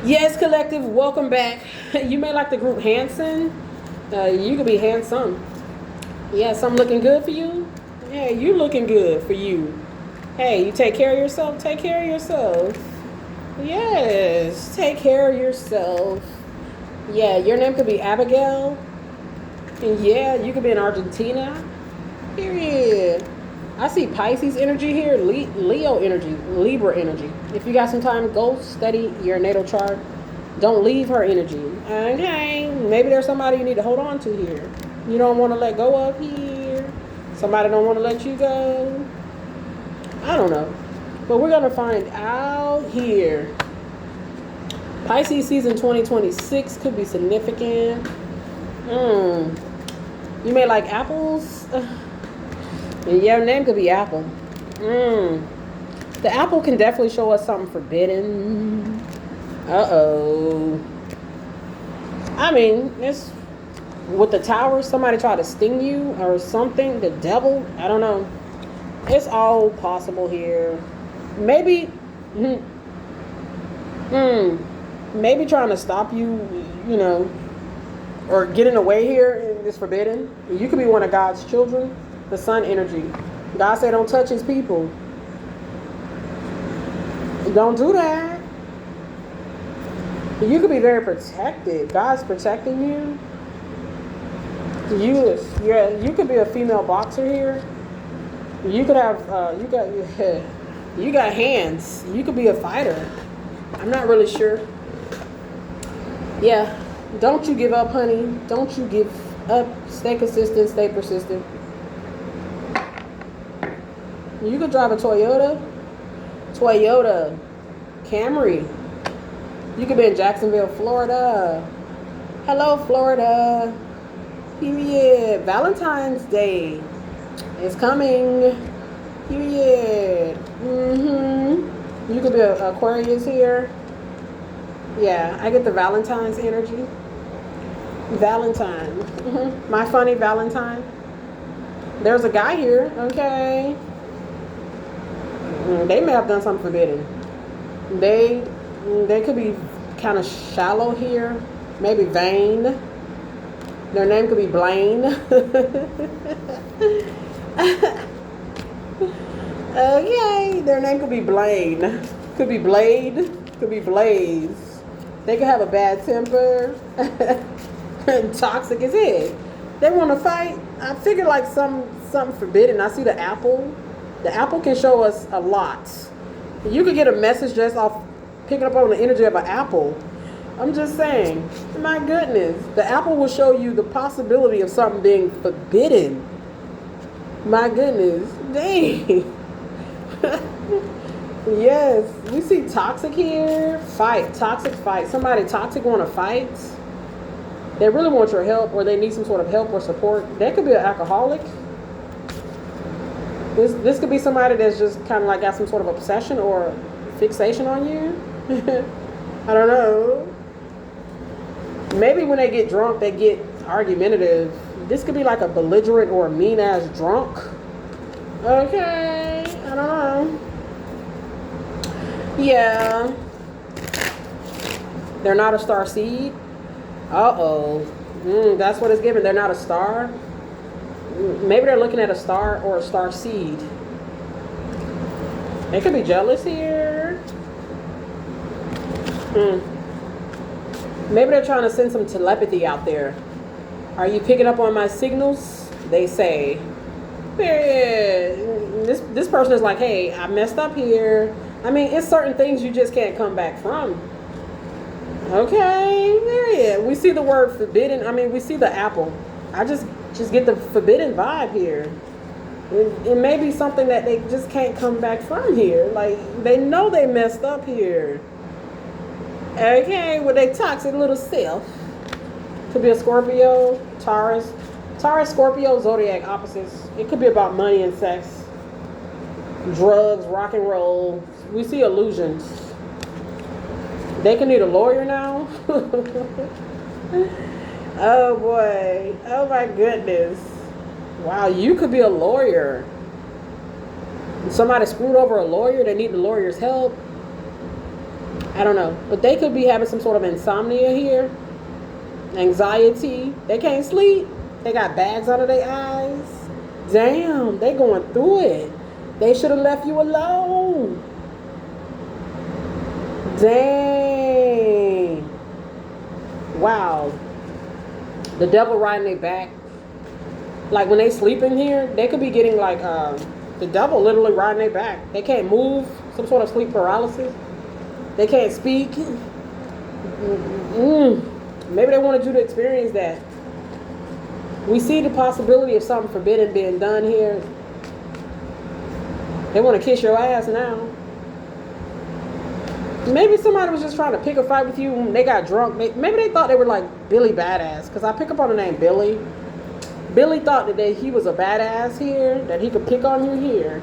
Yes, collective, welcome back. You may like the group Hanson. You could be handsome. Yes, I'm looking good for you. Yeah, you looking good for you. Hey, you take care of yourself. Take care of yourself. Yes, take care of yourself. Yeah, your name could be Abigail. And yeah, you could be in Argentina. Period. I see Pisces energy here, Leo energy, Libra energy. If you got some time, go study your natal chart. Don't leave her energy. Okay, maybe there's somebody you need to hold on to here. You don't want to let go of here. Somebody don't want to let you go. I don't know. But we're going to find out here. Pisces season 2026 could be significant. You may like apples. Your name could be Apple. The apple can definitely show us something forbidden. Uh-oh. I mean, it's with the tower, somebody try to sting you or something. The devil, I don't know. It's all possible here. Maybe, maybe trying to stop you, or get in the way here is forbidden. You could be one of God's children. The sun energy. God said don't touch his people. Don't do that. You could be very protected. God's protecting you. You could be a female boxer here. You could have you got hands. You could be a fighter. I'm not really sure. Yeah. Don't you give up, honey. Don't you give up. Stay consistent, stay persistent. You could drive a Toyota Camry. You could be in Jacksonville, Florida. Hello, Florida. Period. Valentine's Day is coming. Period. You could be an Aquarius here. Yeah, I get the Valentine's energy. Valentine. My funny Valentine. There's a guy here. Okay. They may have done something forbidden. They could be kind of shallow here, maybe vain. Their name could be Blaine. Okay, their name could be Blaine. Could be Blade. Could be Blaze. They could have a bad temper. Toxic as heck. They want to fight. I figure like something forbidden. I see the apple. The apple can show us a lot. You could get a message just off picking up on the energy of an apple. I'm just saying, my goodness. The apple will show you the possibility of something being forbidden. My goodness. Dang. Yes. We see toxic here. Fight. Toxic fight. Somebody toxic want to fight. They really want your help or they need some sort of help or support. They could be an alcoholic. This could be somebody that's just kind of like got some sort of obsession or fixation on you. I don't know. Maybe when they get drunk, they get argumentative. This could be like a belligerent or a mean ass drunk. Okay, I don't know. Yeah. They're not a star seed. Uh-oh. That's what it's given. They're not a star. Maybe they're looking at a star or a star seed. They could be jealous here. Maybe they're trying to send some telepathy out there. Are you picking up on my signals? They say. This person is like, hey, I messed up here. I mean, it's certain things you just can't come back from. Okay, period. We see the word forbidden. I mean, we see the apple. I just get the forbidden vibe here. It may be something that they just can't come back from here. Like, they know they messed up here. Okay, with their toxic little self. Could be a Scorpio, Taurus. Taurus, Scorpio, zodiac opposites. It could be about money and sex. Drugs, rock and roll. We see illusions. They can need a lawyer now. Oh boy. Oh my goodness. Wow, you could be a lawyer. Somebody screwed over a lawyer. They need the lawyer's help. I don't know. But they could be having some sort of insomnia here. Anxiety. They can't sleep. They got bags under their eyes. Damn, they going through it. They should have left you alone. Dang. Wow. The devil riding their back. Like when they sleep in here, they could be getting like the devil literally riding their back. They can't move. Some sort of sleep paralysis. They can't speak. Maybe they wanted you to experience that. We see the possibility of something forbidden being done here. They want to kiss your ass now. Maybe somebody was just trying to pick a fight with you when they got drunk. Maybe they thought they were like Billy Badass. Because I pick up on the name Billy. Billy thought that he was a badass here. That he could pick on you here.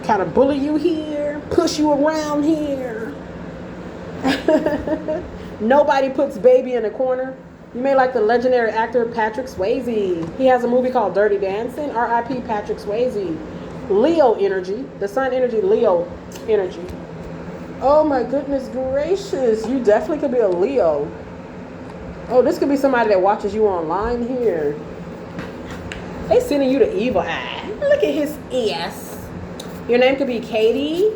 Kind of bully you here. Push you around here. Nobody puts baby in a corner. You may like the legendary actor Patrick Swayze. He has a movie called Dirty Dancing. R.I.P. Patrick Swayze. Leo energy. The sun energy, Leo energy. Oh my goodness gracious. You definitely could be a Leo. Oh, this could be somebody that watches you online here. They sending you the evil eye. Look at his ass. Your name could be Katie.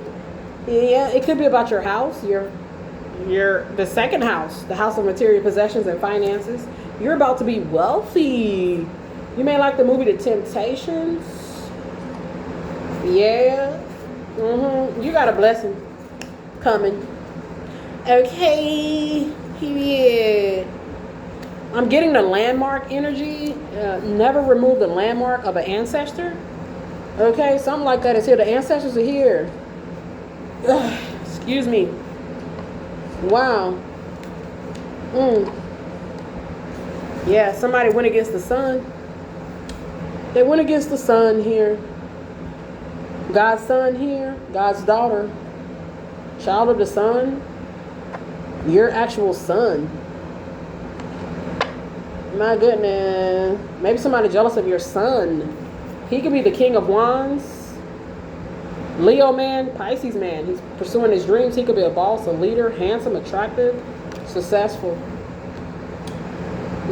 Yeah, it could be about your house. The second house. The house of material possessions and finances. You're about to be wealthy. You may like the movie The Temptations. Yeah. You got a blessing coming. Okay. Period. I'm getting the landmark energy. Never remove the landmark of an ancestor. Okay, something like that is here. The ancestors are here. Ugh, excuse me. Wow. Yeah, somebody went against the sun. They went against the sun here. God's son here. God's daughter. Child of the sun. Your actual son. My goodness. Maybe somebody jealous of your son. He could be the king of wands. Leo man, Pisces man. He's pursuing his dreams. He could be a boss, a leader, handsome, attractive, successful.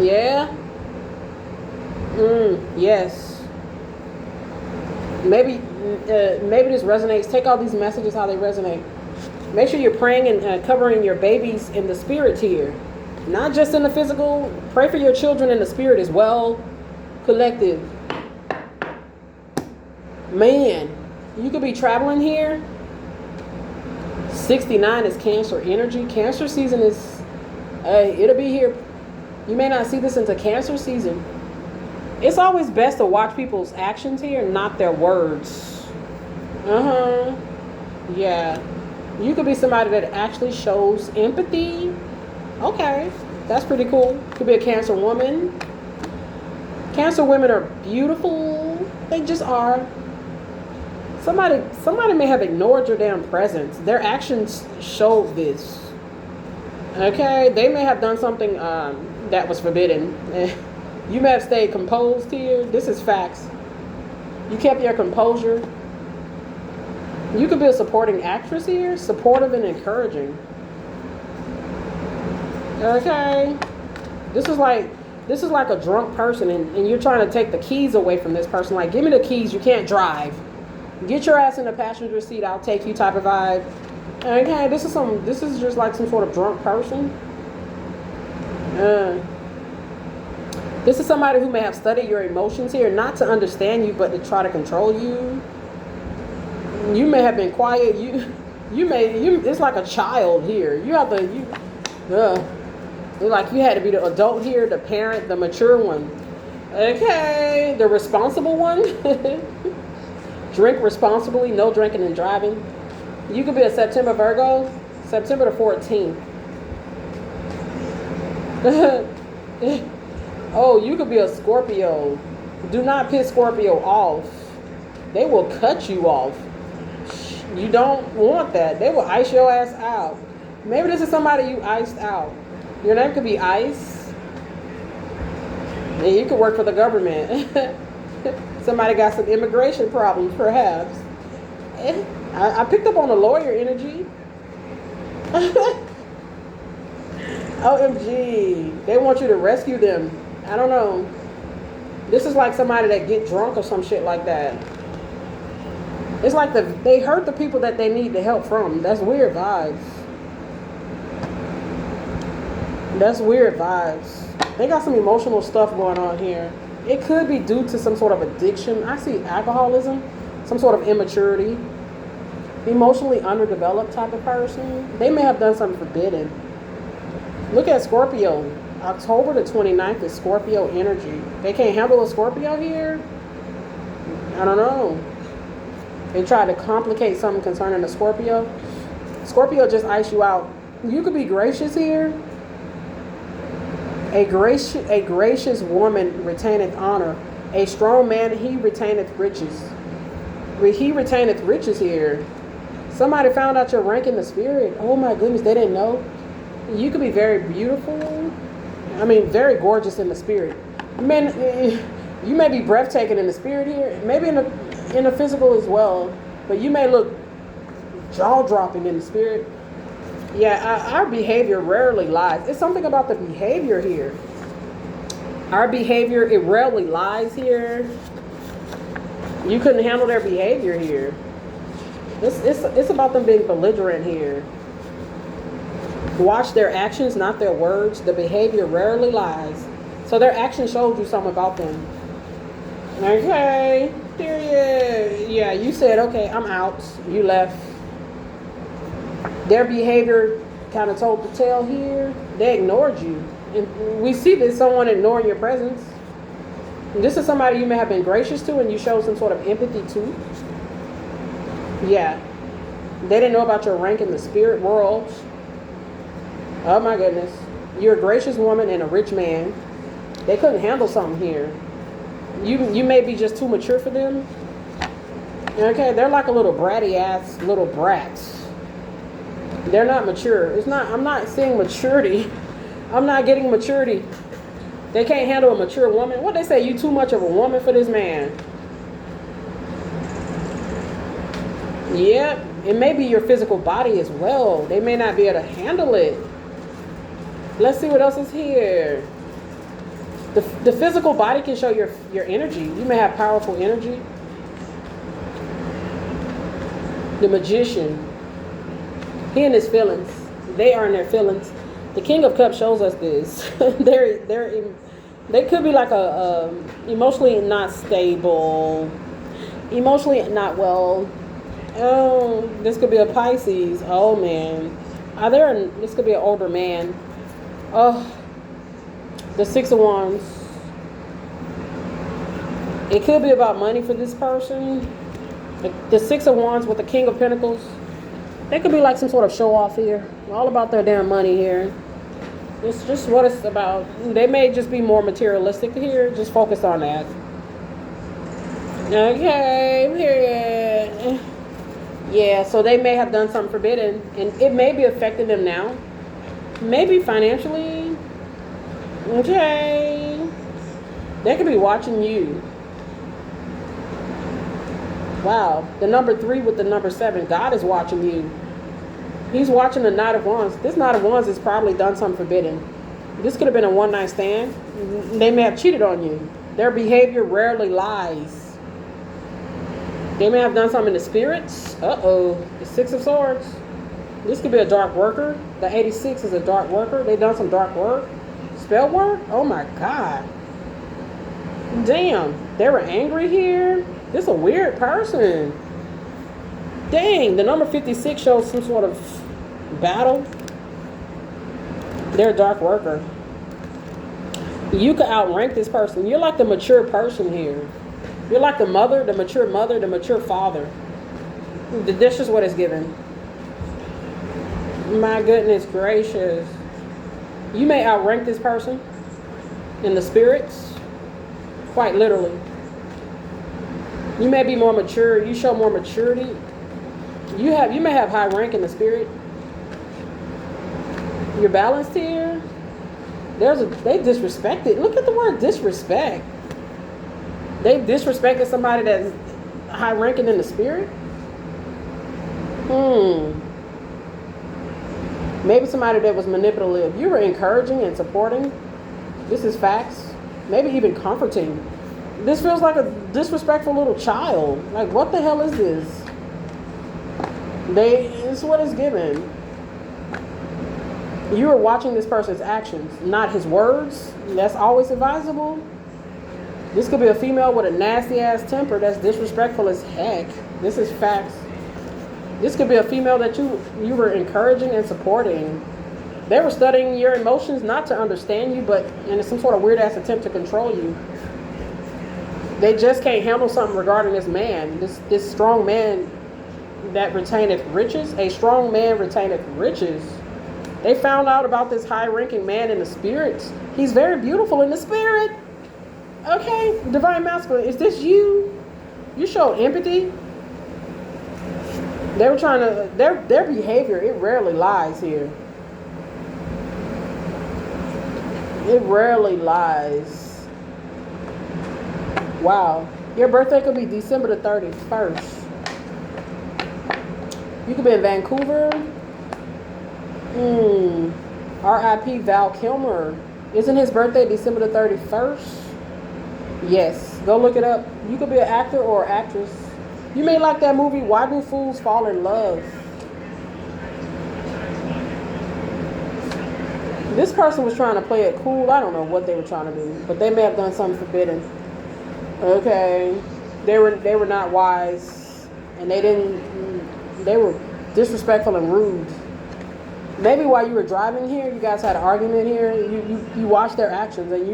Yeah. Yes. Maybe this resonates. Take all these messages how they resonate. Make sure you're praying and covering your babies in the spirit here. Not just in the physical. Pray for your children in the spirit as well. Collective. Man, you could be traveling here. 69 is Cancer energy. Cancer season is, it'll be here. You may not see this into Cancer season. It's always best to watch people's actions here, not their words. Yeah. You could be somebody that actually shows empathy. Okay, that's pretty cool. Could be a Cancer woman. Cancer women are beautiful. They just are. Somebody may have ignored your damn presence. Their actions show this. Okay, they may have done something that was forbidden. You may have stayed composed here. This is facts. You kept your composure. You could be a supporting actress here, supportive and encouraging. Okay, this is like a drunk person, and you're trying to take the keys away from this person. Like, give me the keys. You can't drive. Get your ass in the passenger seat. I'll take you. Type of vibe. Okay, this is just like some sort of drunk person. This is somebody who may have studied your emotions here, not to understand you, but to try to control you. You may have been quiet. It's like a child here. Like you had to be the adult here, the parent, the mature one. Okay, the responsible one. Drink responsibly, no drinking and driving. You could be a September Virgo, September the 14th. Oh, you could be a Scorpio. Do not piss Scorpio off. They will cut you off. You don't want that. They will ice your ass out. Maybe this is somebody you iced out. Your name could be Ice. And you could work for the government. Somebody got some immigration problems, perhaps. I picked up on the lawyer energy. OMG. They want you to rescue them. I don't know. This is like somebody that get drunk or some shit like that. It's like they hurt the people that they need the help from. That's weird vibes. That's weird vibes. They got some emotional stuff going on here. It could be due to some sort of addiction. I see alcoholism, some sort of immaturity, emotionally underdeveloped type of person. They may have done something forbidden. Look at Scorpio. October the 29th is Scorpio energy. They can't handle a Scorpio here? I don't know. They tried to complicate something concerning the Scorpio. Scorpio just ice you out. You could be gracious here. A gracious woman retaineth honor. A strong man, he retaineth riches. He retaineth riches here. Somebody found out your rank in the spirit. Oh my goodness, they didn't know. You could be very beautiful. I mean, very gorgeous in the spirit. You may be breathtaking in the spirit here. Maybe in the physical as well. But you may look jaw-dropping in the spirit. Yeah, our behavior rarely lies. It's something about the behavior here. Our behavior, it rarely lies here. You couldn't handle their behavior here. It's about them being belligerent here. Watch their actions, not their words. The behavior rarely lies. So their action showed you something about them. Okay, period. Yeah, you said, okay, I'm out. You left. Their behavior kind of told the tale here. They ignored you. And we see this, someone ignoring your presence. And this is somebody you may have been gracious to and you showed some sort of empathy to. Yeah. They didn't know about your rank in the spirit world. Oh my goodness. You're a gracious woman and a rich man. They couldn't handle something here. You may be just too mature for them. Okay, they're like a little bratty ass little brats. They're not mature. I'm not seeing maturity. I'm not getting maturity. They can't handle a mature woman. What they say, you too much of a woman for this man. Yep. It may be your physical body as well. They may not be able to handle it. Let's see what else is here. The physical body can show your energy. You may have powerful energy. The magician. He in his feelings. They are in their feelings. The King of Cups shows us this. They could be like a emotionally not stable, emotionally not well. Oh, this could be a Pisces. Oh man, this could be an older man. Oh, the Six of Wands. It could be about money for this person. The Six of Wands with the King of Pentacles. They could be like some sort of show off here. All about their damn money here. It's just what it's about. They may just be more materialistic here. Just focus on that. Okay, period. Yeah, so they may have done something forbidden. And it may be affecting them now. Maybe financially. Okay. They could be watching you. Wow, the number 3 with the number 7. God is watching you. He's watching the Knight of Wands. This Knight of Wands has probably done something forbidden. This could have been a one-night stand. They may have cheated on you. Their behavior rarely lies. They may have done something in the spirits. Uh-oh, the Six of Swords. This could be a dark worker. The 86 is a dark worker. They done some dark work. Spell work? Oh my God. Damn, they were angry here. This is a weird person. Dang, the number 56 shows some sort of battle. They're a dark worker. You could outrank this person. You're like the mature person here. You're like the mother, the mature father. This is what it's given. My goodness gracious. You may outrank this person in the spirits. Quite literally. You may be more mature. You show more maturity. You may have high rank in the spirit. You're balanced here. They disrespected. Look at the word disrespect. They disrespected somebody that's high ranking in the spirit. Maybe somebody that was manipulative. You were encouraging and supporting. This is facts. Maybe even comforting. This feels like a disrespectful little child. Like, what the hell is this? This is what it's given. You are watching this person's actions, not his words. That's always advisable. This could be a female with a nasty ass temper that's disrespectful as heck. This is facts. This could be a female that you were encouraging and supporting. They were studying your emotions not to understand you, but in some sort of weird ass attempt to control you. They just can't handle something regarding this man. This strong man that retaineth riches. A strong man retaineth riches. They found out about this high-ranking man in the spirits. He's very beautiful in the spirit. Okay, divine masculine. Is this you? You showed empathy. They were trying to. Their behavior, it rarely lies here. It rarely lies. Wow. Your birthday could be December the 31st. You could be in Vancouver. R.I.P. Val Kilmer. Isn't his birthday December the 31st? Yes. Go look it up. You could be an actor or actress. You may like that movie, Why Do Fools Fall in Love? This person was trying to play it cool. I don't know what they were trying to do, but they may have done something forbidden. Okay. They were not wise, and they were disrespectful and rude. Maybe while you were driving here, you guys had an argument here. You watched their actions, and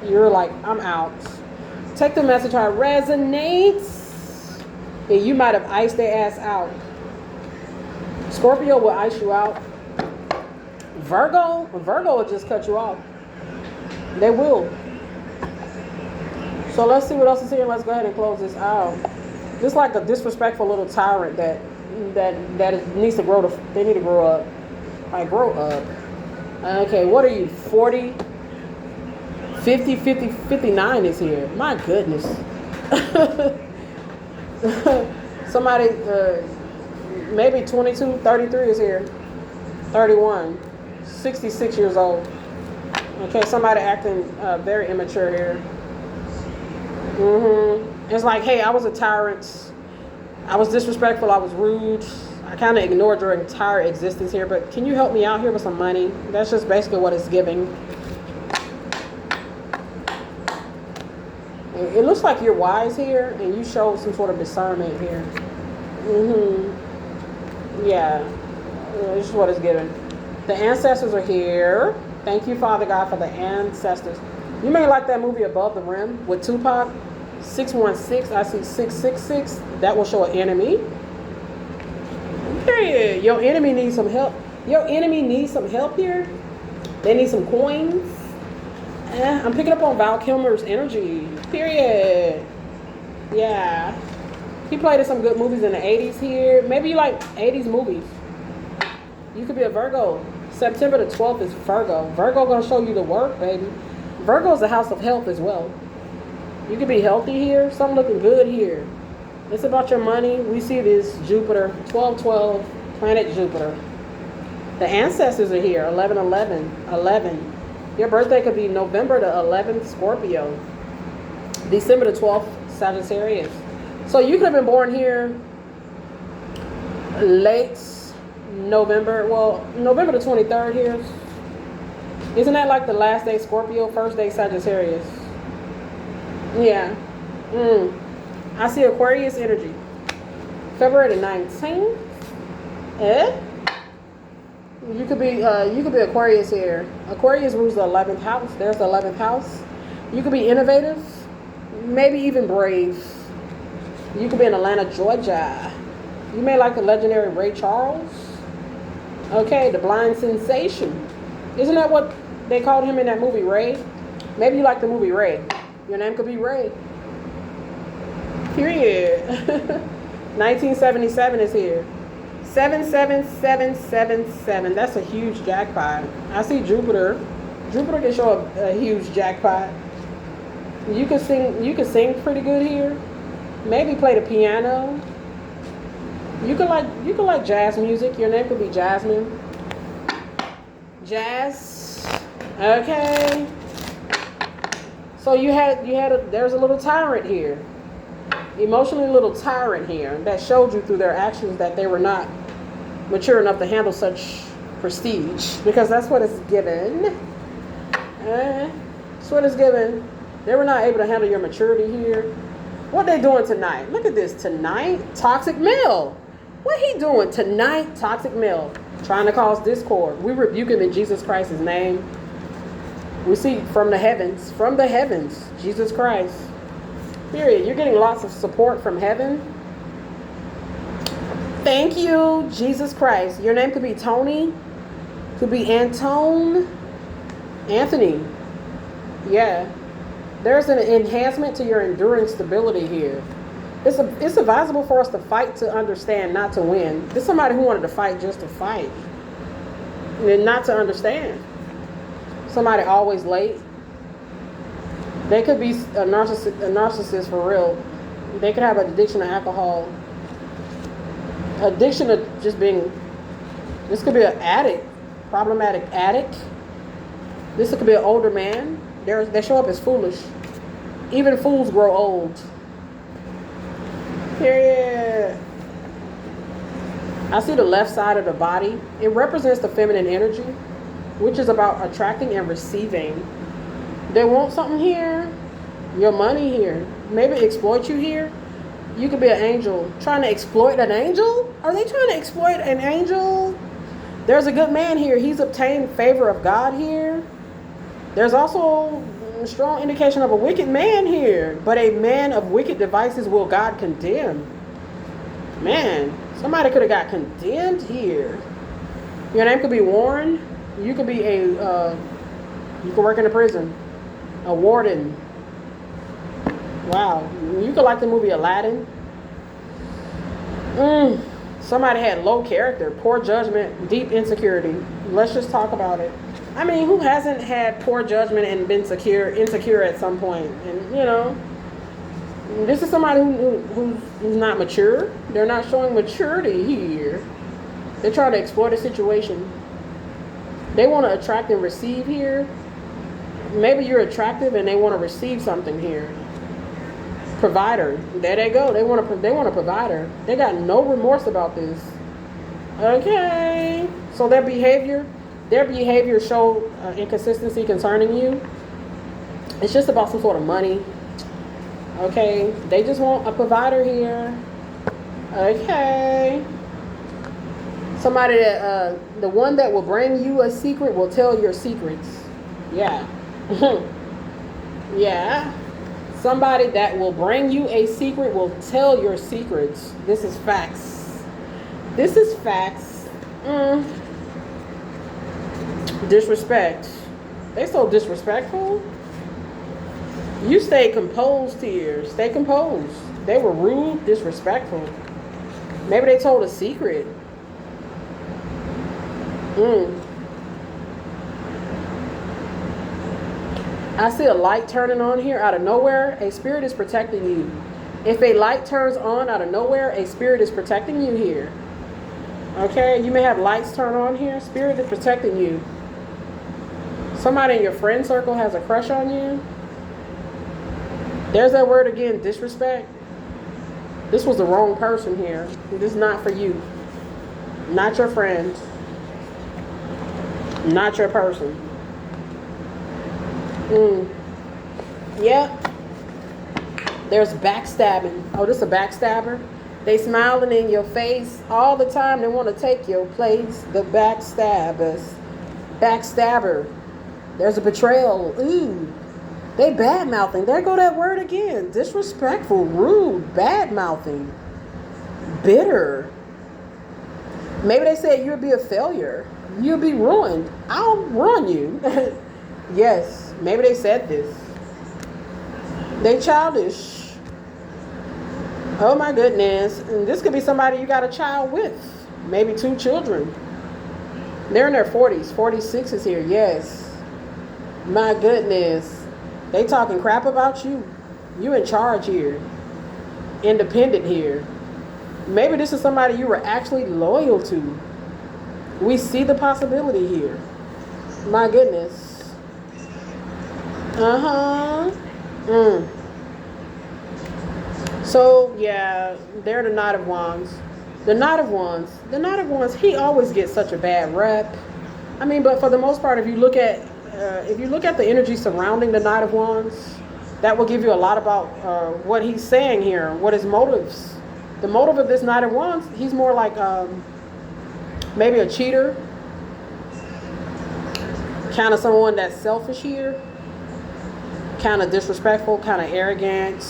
you're like, I'm out. Take the message how it resonates. And you might have iced their ass out. Scorpio will ice you out. Virgo will just cut you off. They will. So let's see what else is here. Let's go ahead and close this out. This is like a disrespectful little tyrant that needs to grow. They need to grow up. Like, grow up. Okay, what are you? 40, 50, 59 is here. My goodness. Somebody, maybe 22, 33 is here. 31, 66 years old. Okay, somebody acting very immature here. It's like, hey, I was a tyrant. I was disrespectful. I was rude. I kind of ignored your entire existence here, but can you help me out here with some money? That's just basically what it's giving. It looks like you're wise here, and you showed some sort of discernment here. Yeah, this is what it's giving. The ancestors are here. Thank you, Father God, for the ancestors. You may like that movie Above the Rim with Tupac. 616, I see 666. That will show an enemy. Period. Your enemy needs some help. Your enemy needs some help here. They need some coins. I'm picking up on Val Kilmer's energy. Period. Yeah. He played in some good movies in the 80s here. Maybe you like 80s movies. You could be a Virgo. September the 12th is Virgo. Virgo gonna show you the work, baby. Virgo is the house of health as well. You could be healthy here. Something looking good here. It's about your money. We see this Jupiter, 1212, planet Jupiter. The ancestors are here, 1111, 11. Your birthday could be November the 11th, Scorpio. December the 12th, Sagittarius. So you could have been born here late November. Well, November the 23rd here. Isn't that like the last day Scorpio, first day Sagittarius? Yeah. I see Aquarius energy. February the 19th. You could be Aquarius here. Aquarius rules the 11th house. There's the 11th house. You could be innovative, maybe even brave. You could be in Atlanta, Georgia. You may like the legendary Ray Charles. Okay, the blind sensation. Isn't that what they called him in that movie, Ray? Maybe you like the movie Ray. Your name could be Ray. Period. 1977 is here. 77777. That's a huge jackpot. I see Jupiter. Jupiter can show a huge jackpot. You can sing pretty good here. Maybe play the piano. You could like jazz music. Your name could be Jasmine. Jazz. Okay. So there's a little tyrant here. Emotionally little tyrant here that showed you through their actions that they were not mature enough to handle such prestige, because that's what it's given. That's what it's given. They were not able to handle your maturity here. What they doing tonight? Look at this. Tonight, toxic male. What he doing tonight? Toxic male. Trying to cause discord. We rebuke him in Jesus Christ's name. We see from the heavens, Jesus Christ. Period. You're getting lots of support from heaven. Thank you, Jesus Christ. Your name could be Tony. Could be Antone. Anthony. Yeah. There's an enhancement to your enduring stability here. It's advisable for us to fight to understand, not to win. This is somebody who wanted to fight just to fight. And not to understand. Somebody always late. They could be a narcissist for real. They could have an addiction to alcohol. Addiction to just being, this could be an addict, problematic addict. This could be an older man. They show up as foolish. Even fools grow old. Period. I see the left side of the body. It represents the feminine energy, which is about attracting and receiving. They want something here. Your money here. Maybe exploit you here. You could be an angel. Trying to exploit an angel? Are they trying to exploit an angel? There's a good man here. He's obtained favor of God here. There's also a strong indication of a wicked man here. But a man of wicked devices will God condemn. Man, somebody could have got condemned here. Your name could be Warren. You could be you could work in a prison. A warden. Wow. You could like the movie Aladdin. Somebody had low character, poor judgment, deep insecurity. Let's just talk about it. I mean, who hasn't had poor judgment and been insecure at some point? And, this is somebody who's not mature. They're not showing maturity here. They try to exploit a situation. They want to attract and receive here. Maybe you're attractive and they want to receive something here. Provider. There they go. They want a provider. They got no remorse about this. Okay. So their behavior show inconsistency concerning you. It's just about some sort of money. Okay. They just want a provider here. Okay. Somebody that the one that will bring you a secret will tell your secrets. Yeah. Yeah. Somebody that will bring you a secret will tell your secrets. This is facts. This is facts. Disrespect. They so disrespectful. You stay composed here. Stay composed. They were rude, disrespectful. Maybe they told a secret. I see a light turning on here out of nowhere. A spirit is protecting you. If a light turns on out of nowhere, a spirit is protecting you here. Okay, you may have lights turn on here. Spirit is protecting you. Somebody in your friend circle has a crush on you. There's that word again, disrespect. This was the wrong person here. This is not for you. Not your friend. Not your person. Yep. There's backstabbing. Oh, this is a backstabber. They smiling in your face all the time. They want to take your place. The backstabbers. Backstabber. There's a betrayal. Ooh. They bad mouthing. There go that word again. Disrespectful, rude, bad mouthing, bitter. Maybe they said you'll be a failure. You'll be ruined. I'll ruin you. Yes, maybe they said this. They childish. Oh my goodness. And this could be somebody you got a child with. Maybe 2 children. They're in their 40s. 46 is here. Yes. My goodness. They talking crap about you. You in charge here. Independent here. Maybe this is somebody you were actually loyal to. We see the possibility here. My goodness. Uh-huh. Mm. So, yeah, they're the Knight of Wands. The Knight of Wands. The Knight of Wands, he always gets such a bad rep. I mean, but for the most part, if you look at the energy surrounding the Knight of Wands, that will give you a lot about what he's saying here, what his motives. The motive of this Knight of Wands, he's more like maybe a cheater, kind of someone that's selfish here, kind of disrespectful, kind of arrogant.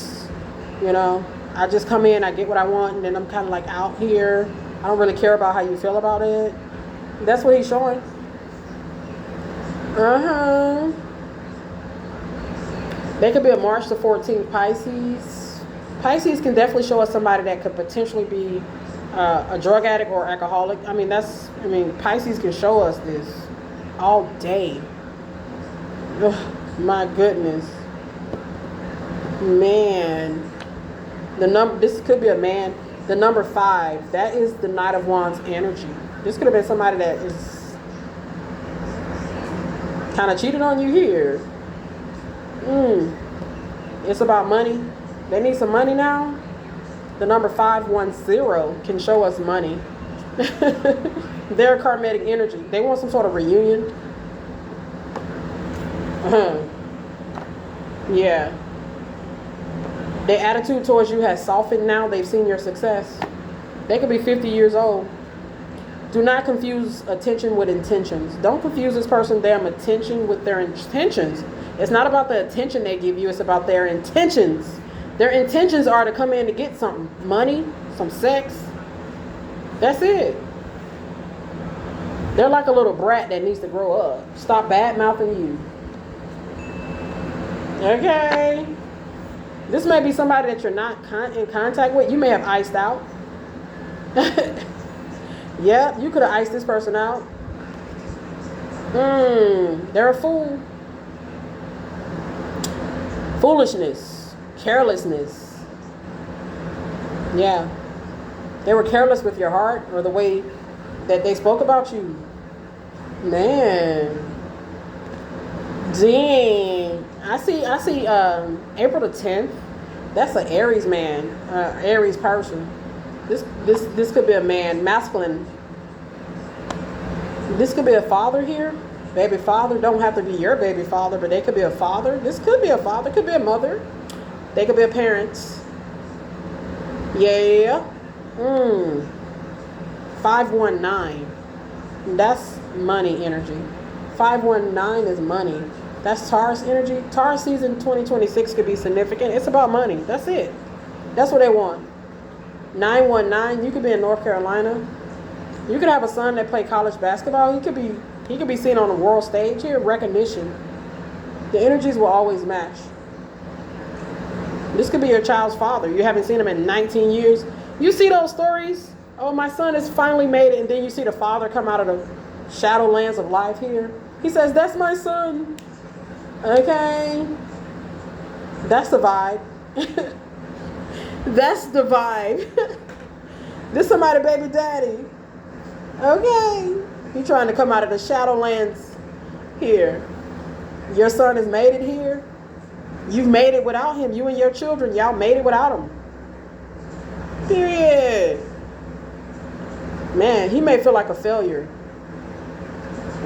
You know, I just come in, I get what I want, and then I'm kind of like out here. I don't really care about how you feel about it. That's what he's showing. Uh-huh. They could be a March the 14th Pisces. Pisces can definitely show us somebody that could potentially be a drug addict or alcoholic. Pisces can show us this all day. Ugh, my goodness. Man. This could be a man. The number 5, that is the Knight of Wands energy. This could have been somebody that is kind of cheated on you here. It's about money. They need some money now. The number 510 can show us money. They're karmic energy. They want some sort of reunion. Yeah. Their attitude towards you has softened now. They've seen your success. They could be 50 years old. Do not confuse attention with intentions. Don't confuse this person's damn attention with their intentions. It's not about the attention they give you. It's about their intentions. Their intentions are to come in to get something. Money, some sex. That's it. They're like a little brat that needs to grow up. Stop bad-mouthing you. Okay. This may be somebody that you're not in contact with. You may have iced out. Yep, you could have iced this person out. They're a fool. Foolishness. Carelessness. Yeah. They were careless with your heart or the way that they spoke about you. Man. Dang. I see April the 10th. That's an Aries man, Aries person. This could be a man, masculine. This could be a father here. Baby father. Don't have to be your baby father, but they could be a father. This could be a father, could be a mother. They could be a parent. Yeah. 519. That's money energy. 519 is money. That's Taurus energy. Taurus season 2026 could be significant. It's about money. That's it. That's what they want. 919, you could be in North Carolina. You could have a son that play college basketball. He could be seen on the world stage here. Recognition. The energies will always match. This could be your child's father. You haven't seen him in 19 years. You see those stories? Oh, my son has finally made it. And then you see the father come out of the shadowlands of life here. He says, that's my son. Okay. That's the vibe. That's the vibe. This somebody baby daddy. Okay. He trying to come out of the shadowlands here. Your son has made it here. You've made it without him. You and your children, y'all made it without him. Period. Man, he may feel like a failure.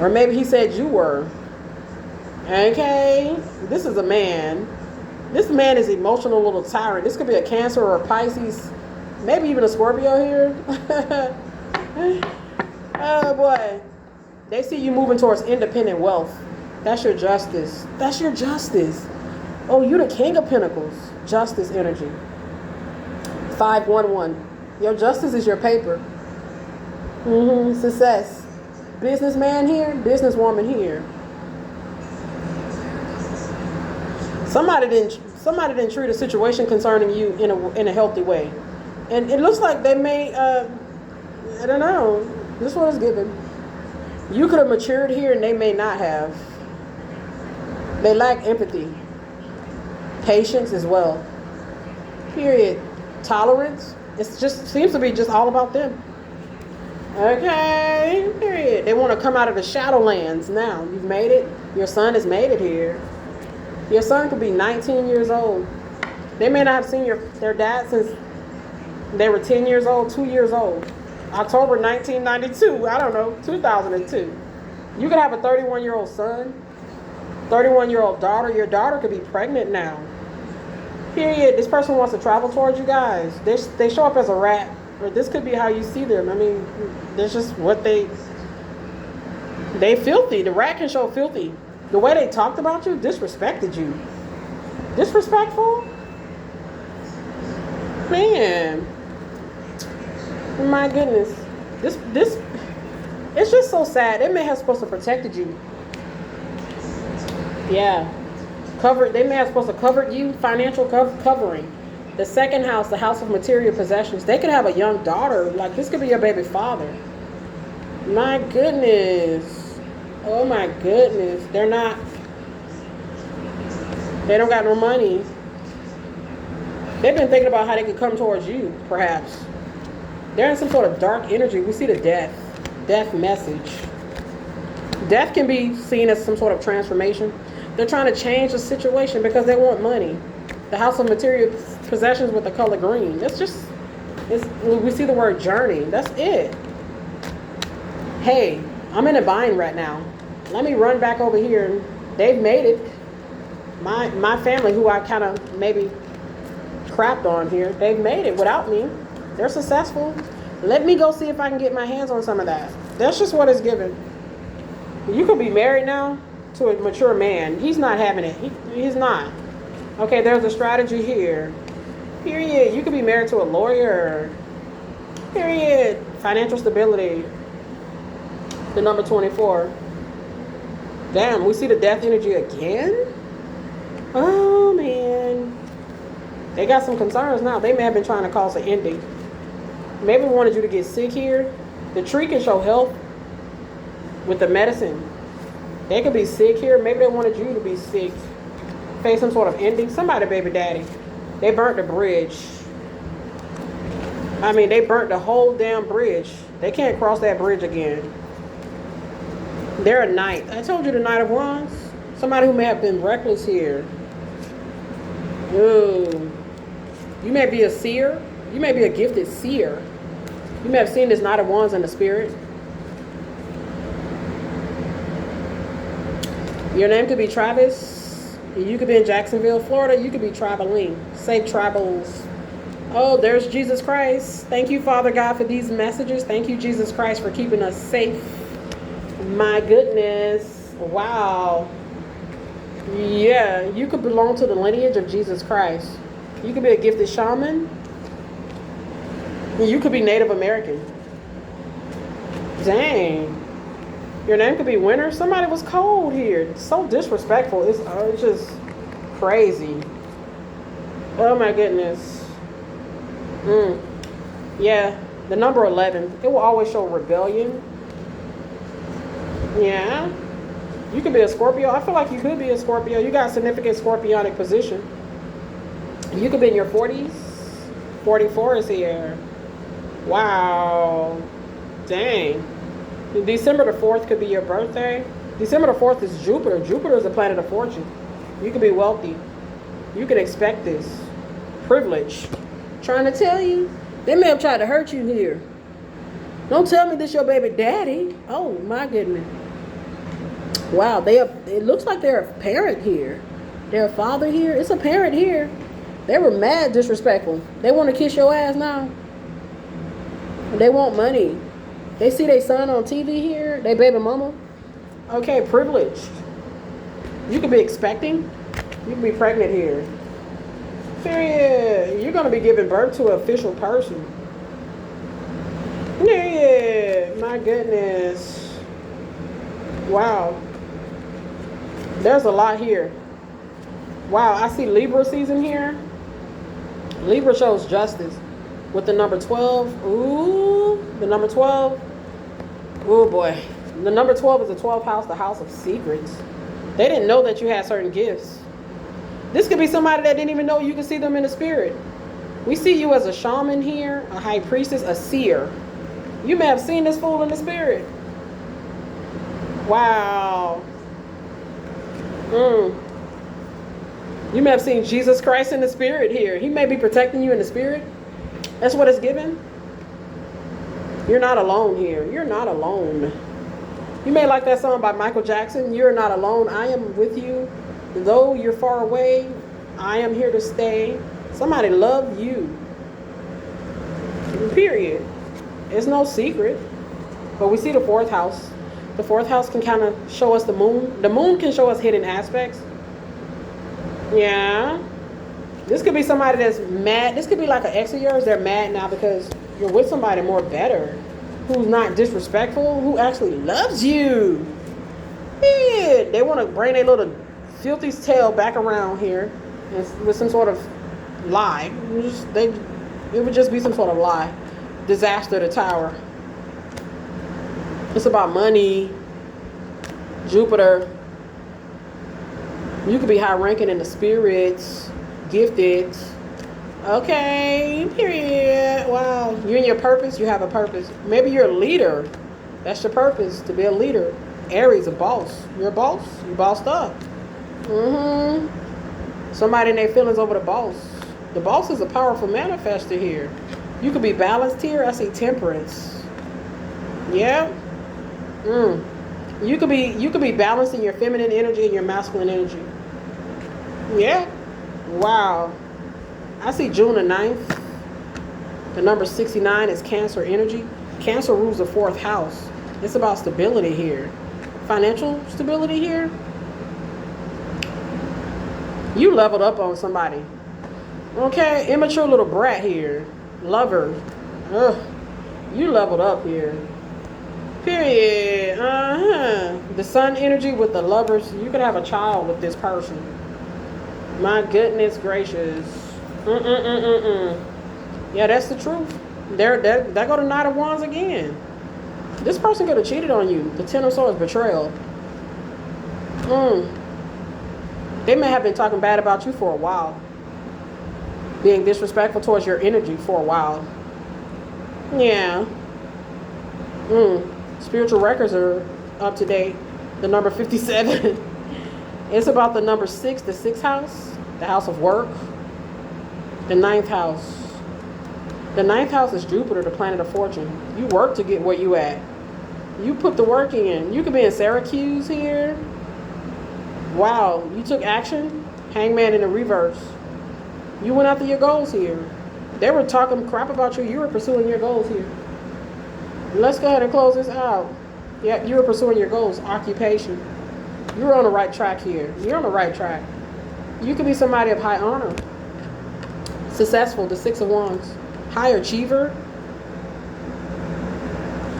Or maybe he said you were. Okay. This is a man. This man is emotional little tyrant. This could be a Cancer or a Pisces. Maybe even a Scorpio here. Oh boy. They see you moving towards independent wealth. That's your justice. That's your justice. Oh, you're the King of Pentacles. Justice energy. 511. Your justice is your paper. Success. Businessman here, businesswoman here. Somebody didn't treat a situation concerning you in a healthy way. And it looks like they may I don't know. This one is given. You could have matured here and they may not have. They lack empathy. Patience as well. Period. Tolerance. It just seems to be just all about them. Okay, period. They want to come out of the Shadowlands now. You've made it. Your son has made it here. Your son could be 19 years old. They may not have seen their dad since they were 10 years old, 2 years old. October 1992, I don't know, 2002. You could have a 31-year-old son, 31-year-old daughter. Your daughter could be pregnant now. Period. This person wants to travel towards you guys. They show up as a rat. Or this could be how you see them. I mean, that's just what they filthy. The rat can show filthy. The way they talked about you, disrespected you. Disrespectful? Man. My goodness. This it's just so sad. They may have supposed to protected you. Yeah. They may have supposed to cover you, financial covering. The second house, the house of material possessions, they could have a young daughter. Like, this could be your baby father. My goodness. Oh, my goodness. They don't got no money. They've been thinking about how they could come towards you, perhaps. They're in some sort of dark energy. We see the death message. Death can be seen as some sort of transformation. They're trying to change the situation because they want money. The house of material possessions with the color green. We see the word journey. That's it. Hey, I'm in a bind right now. Let me run back over here. They've made it. My family, who I kind of maybe crapped on here, they've made it without me. They're successful. Let me go see if I can get my hands on some of that. That's just what it's given. You could be married now to a mature man. He's not having it. He's not. Okay, there's a strategy here. Period. You could be married to a lawyer. Period. Financial stability. The number 24. Damn, we see the death energy again? Oh, man. They got some concerns now. They may have been trying to cause an ending. Maybe wanted you to get sick here. The tree can show health with the medicine. They could be sick here. Maybe they wanted you to be sick. Face some sort of ending. Somebody, baby daddy. They burnt the bridge. I mean, they burnt the whole damn bridge. They can't cross that bridge again. They're a knight. I told you the Knight of Wands. Somebody who may have been reckless here. Ooh. You may be a seer. You may be a gifted seer. You may have seen this Knight of Wands in the spirit. Your name could be Travis. You could be in Jacksonville, Florida. You could be traveling. Safe travels. Oh, there's Jesus Christ. Thank you, Father God, for these messages. Thank you, Jesus Christ, for keeping us safe. My goodness. Wow. Yeah, you could belong to the lineage of Jesus Christ. You could be a gifted shaman. You could be Native American. Dang. Your name could be Winter. Somebody was cold here. It's so disrespectful. It's just crazy. Oh my goodness. Yeah, the number 11. It will always show rebellion. Yeah. You could be a Scorpio. I feel like you could be a Scorpio. You got a significant Scorpionic position. You could be in your 40s. 44 is here. Wow. Dang. December the 4th could be your birthday. December the 4th is Jupiter. Jupiter is the planet of fortune. You could be wealthy. You could expect this. Privilege. Trying to tell you. They may have tried to hurt you here. Don't tell me this your baby daddy. Oh my goodness. Wow, it looks like they're a parent here. They're a father here. It's a parent here. They were mad disrespectful. They want to kiss your ass now. They want money. They see their son on TV here. They baby mama. Okay, privileged. You could be expecting. You could be pregnant here. Period. You're going to be giving birth to an official person. Yeah, my goodness. Wow. There's a lot here. Wow, I see Libra season here. Libra shows justice with the number 12. Ooh, the number 12. Oh boy. The number 12 is the 12th house, the house of secrets. They didn't know that you had certain gifts. This could be somebody that didn't even know you could see them in the spirit. We see you as a shaman here, a high priestess, a seer. You may have seen this fool in the spirit. Wow. You may have seen Jesus Christ in the spirit here. He may be protecting you in the spirit. That's what it's given. You're not alone here. You're not alone. You may like that song by Michael Jackson. You're not alone. I am with you. Though you're far away, I am here to stay. Somebody love you. Period. It's no secret. But we see the fourth house. The fourth house can kind of show us the moon. The moon can show us hidden aspects. Yeah. This could be somebody that's mad. This could be like an ex of yours. They're mad now because you're with somebody more better, who's not disrespectful, who actually loves you. Yeah. They want to bring their little filthy tail back around here with some sort of lie. It would just be some sort of lie. Disaster the tower. It's about money. Jupiter. You could be high ranking in the spirits. Gifted. Okay, period. Wow. You're in your purpose. You have a purpose. Maybe you're a leader. That's your purpose, to be a leader. Aries, a boss. You're a boss. You bossed up. Somebody in their feelings over the boss. The boss is a powerful manifester here. You could be balanced here. I see temperance. Yeah. You could be balancing your feminine energy and your masculine energy. Yeah. Wow. I see June the 9th. The number 69 is Cancer energy. Cancer rules the fourth house. It's about stability here. Financial stability here. You leveled up on somebody. Okay, immature little brat here. Lover. Ugh. You leveled up here. Period. The sun energy with the lovers. You could have a child with this person. My goodness gracious. Yeah, that's the truth. There go the Knight of Wands again. This person could have cheated on you. The Ten of Swords, betrayal. They may have been talking bad about you for a while. Being disrespectful towards your energy for a while. Yeah. Spiritual records are up to date. The number 57. It's about the number 6, the 6th house. The house of work. The 9th house. The 9th house is Jupiter, the planet of fortune. You work to get where you at. You put the work in. You could be in Syracuse here. Wow, you took action. Hangman in the reverse. You went after your goals here. They were talking crap about you. You were pursuing your goals here. Let's go ahead and close this out. Yeah, you were pursuing your goals. Occupation. You're on the right track here. You're on the right track. You could be somebody of high honor. Successful, the 6 of Wands. High achiever.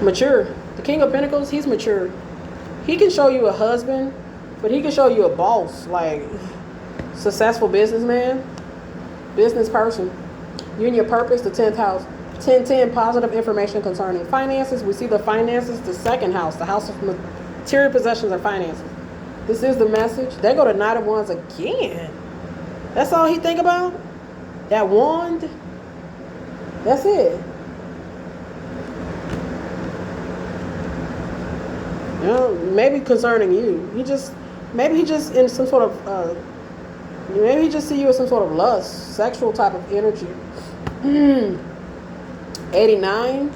Mature. The King of Pentacles, he's mature. He can show you a husband, but he can show you a boss. Like, successful businessman. Business person. You're in your purpose, the 10th house. 1010, positive information concerning finances. We see the finances, the 2nd house, the house of material possessions and finances. This is the message. They go to Knight of Wands again. That's all he think about? That wand? That's it. You know, maybe concerning you. Maybe he just in some sort of, maybe he just see you as some sort of lust, sexual type of energy. 89,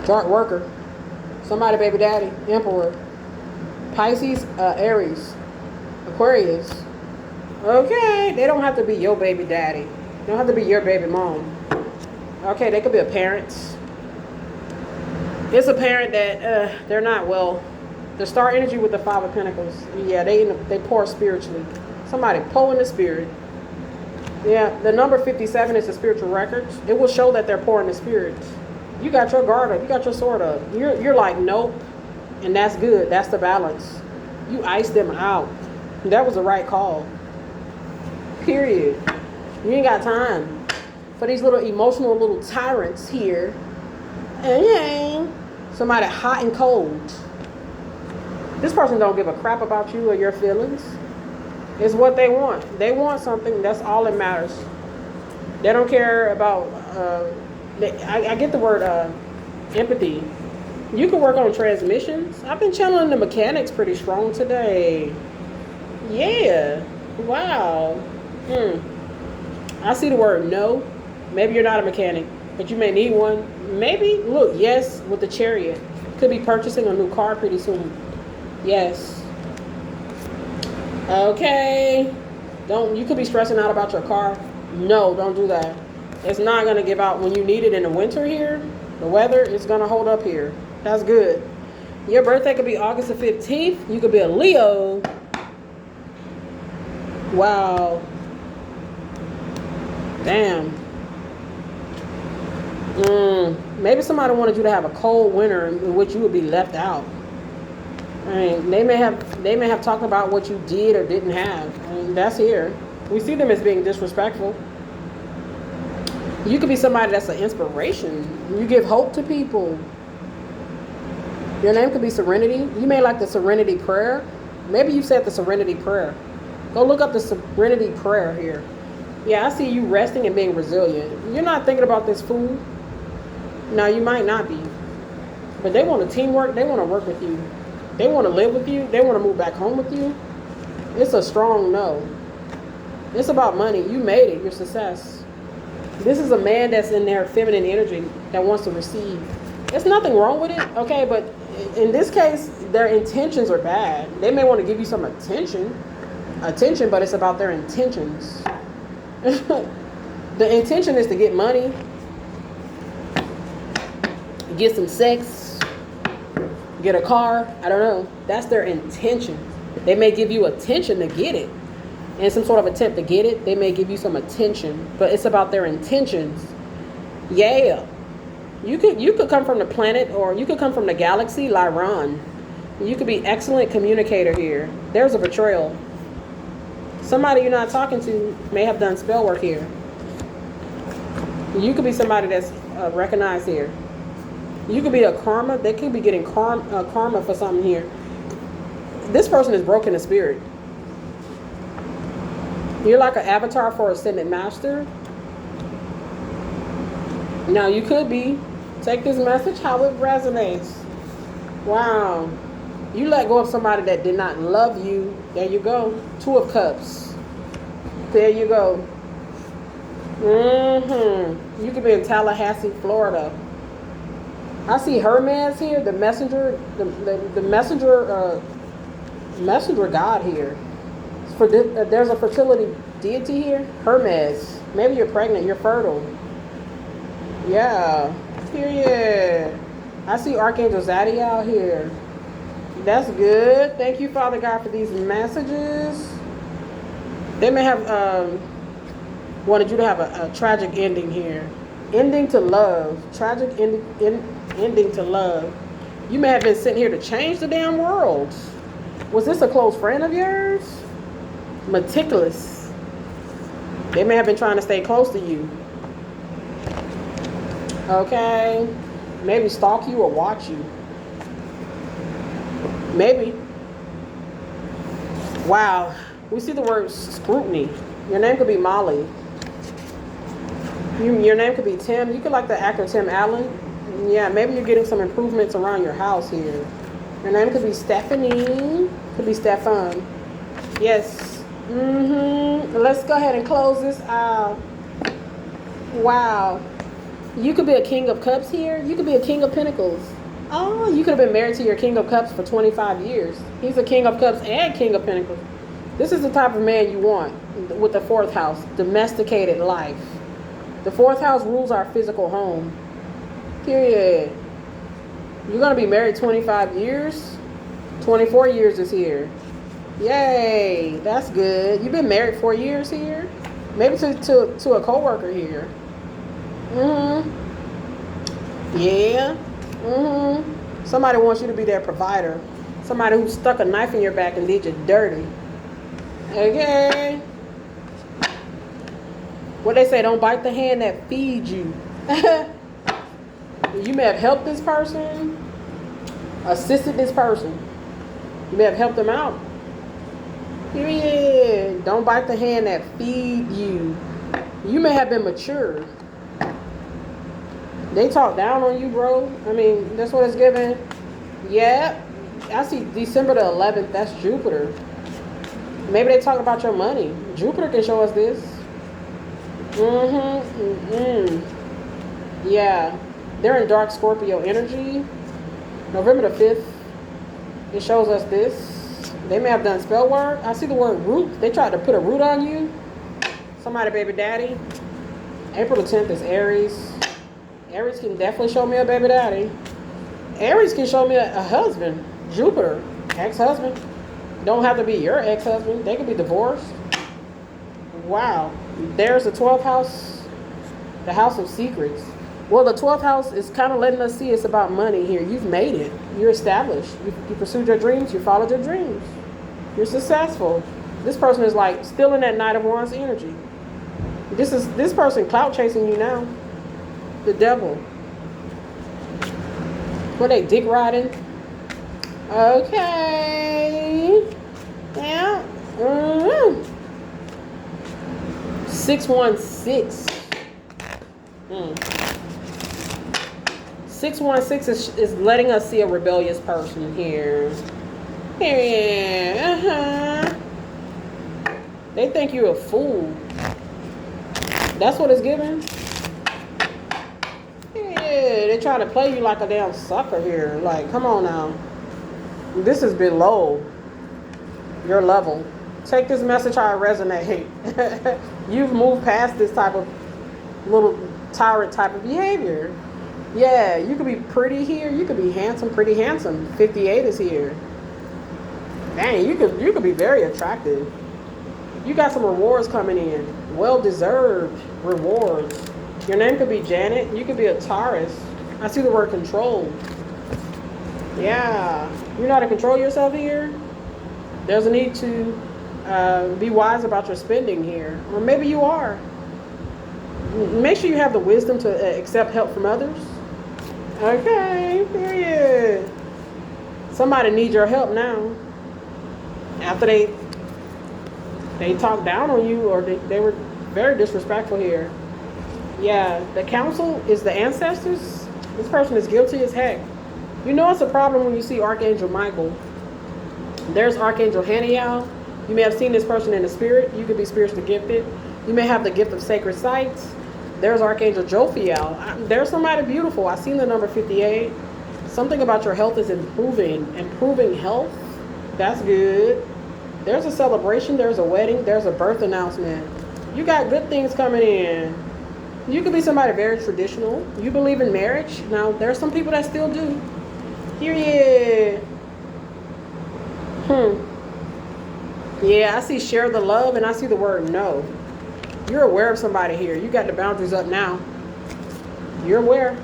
chart worker, somebody baby daddy, emperor, Pisces, Aries, Aquarius. Okay, they don't have to be your baby daddy. They don't have to be your baby mom. Okay, they could be a parent. It's a parent that they're not well. The star energy with the 5 of Pentacles. Yeah, they pour spiritually. Somebody pour in the spirit. Yeah, the number 57 is the spiritual records. It will show that they're pouring the spirits. You got your guard up. You got your sword up. You're like, nope. And that's good. That's the balance. You ice them out. That was the right call. Period. You ain't got time for these little emotional little tyrants here. And somebody hot and cold. This person don't give a crap about you or your feelings. It's what they want. They want something. That's all that matters. They don't care about. I get the word Empathy. You can work on transmissions. I've been channeling the mechanics pretty strong today. Yeah. Wow. I see the word no. Maybe you're not a mechanic, but you may need one. Maybe, look, yes, with the Chariot. Could be purchasing a new car pretty soon. Yes. Okay. You could be stressing out about your car. No, don't do that. It's not going to give out when you need it in the winter here. The weather is going to hold up here. That's good. Your birthday could be August the 15th. You could be a Leo. Wow. Damn. Maybe somebody wanted you to have a cold winter in which you would be left out. I mean, they may have talked about what you did or didn't have. I mean, that's here. We see them as being disrespectful. You could be somebody that's an inspiration. You give hope to people. Your name could be Serenity. You may like the Serenity Prayer. Maybe you said the Serenity Prayer. Go look up the Serenity Prayer here. Yeah, I see you resting and being resilient. You're not thinking about this food. No, you might not be. But they want a teamwork. They want to work with you. They want to live with you. They want to move back home with you. It's a strong no. It's about money. You made it. Your success. This is a man that's in their feminine energy that wants to receive. There's nothing wrong with it, okay? But in this case, their intentions are bad. They may want to give you some attention, but it's about their intentions. The intention is to get money, get some sex, get a car. I don't know. That's their intention. They may give you attention to get it. In some sort of attempt to get it, they may give you some attention, but it's about their intentions. Yeah. You could come from the planet, or you could come from the galaxy, Lyron. You could be excellent communicator here. There's a betrayal. Somebody you're not talking to may have done spell work here. You could be somebody that's recognized here. You could be a karma. They could be getting karma for something here. This person is broken in spirit. You're like an avatar for Ascended Master. Now you could be. Take this message how it resonates. Wow. You let go of somebody that did not love you. There you go. 2 of Cups. There you go. You could be in Tallahassee, Florida. I see Hermes here, the messenger, the messenger god here. There's a fertility deity here. Hermes. Maybe you're pregnant. You're fertile. Yeah. Period. I see Archangel Zaddiel here. That's good. Thank you, Father God, for these messages. They may have wanted you to have a tragic ending here. Ending to love. Tragic ending to love. You may have been sent here to change the damn world. Was this a close friend of yours? Meticulous. They may have been trying to stay close to you. Okay. Maybe stalk you or watch you. Maybe. Wow. We see the word scrutiny. Your name could be Molly. Your name could be Tim. You could like the actor Tim Allen. Yeah, maybe you're getting some improvements around your house here. Your name could be Stephanie. Could be Stefan. Yes. Let's go ahead and close this out. Wow. You could be a King of Cups here. You could be a King of Pentacles. Oh, you could have been married to your King of Cups for 25 years. He's a King of Cups and King of Pentacles. This is the type of man you want with the 4th house. Domesticated life. The 4th house rules our physical home. Period. You're going to be married 25 years. 24 years is here. Yay. That's good. You've been married 4 years here. Maybe to a co-worker here. Yeah. Somebody wants you to be their provider. Somebody who stuck a knife in your back and did you dirty. Okay. What they say, don't bite the hand that feeds you. You may have helped this person, assisted this person. You may have helped them out. Period. Don't bite the hand that feeds you. You may have been mature. They talk down on you, bro. I mean, that's what it's giving. Yeah. I see December the 11th. That's Jupiter. Maybe they talk about your money. Jupiter can show us this. Yeah. They're in dark Scorpio energy. November the 5th. It shows us this. They may have done spell work. I see the word root. They tried to put a root on you. Somebody, baby daddy. April the 10th is Aries. Aries can definitely show me a baby daddy. Aries can show me a husband. Jupiter, ex-husband. Don't have to be your ex-husband. They could be divorced. Wow. There's the 12th house. The house of secrets. Well, the 12th house is kind of letting us see it's about money here. You've made it. You're established. You pursued your dreams. You followed your dreams. You're successful. This person is like still in that Knight of Wands energy. This person clout chasing you now. The devil. Were they dick riding? Okay. Yeah. 616. 616 is letting us see a rebellious person here. Yeah. They think you're a fool. That's what it's giving. Yeah, they try to play you like a damn sucker here. Like, come on now. This is below your level. Take this message how it resonates. You've moved past this type of little tyrant type of behavior. Yeah, you could be pretty here. You could be handsome, pretty handsome. 58 is here. Dang, you could be very attractive. You got some rewards coming in. Well-deserved rewards. Your name could be Janet. You could be a Taurus. I see the word control. Yeah. You know how to control yourself here? There's a need to be wise about your spending here. Or maybe you are. Make sure you have the wisdom to accept help from others. Okay, period. Somebody needs your help now. After they talk down on you or they were very disrespectful here. Yeah, the council is the ancestors. This person is guilty as heck. You know it's a problem when you see Archangel Michael. There's Archangel Haniel. You may have seen this person in the spirit. You could be spiritually gifted. You may have the gift of sacred sights. There's Archangel Jophiel. There's somebody beautiful. I seen the number 58. Something about your health is improving. Improving health. That's good. There's a celebration. There's a wedding. There's a birth announcement. You got good things coming in. You could be somebody very traditional. You believe in marriage. Now, there are some people that still do. Period. Yeah, I see share the love and I see the word no. You're aware of somebody here. You got the boundaries up now. You're aware.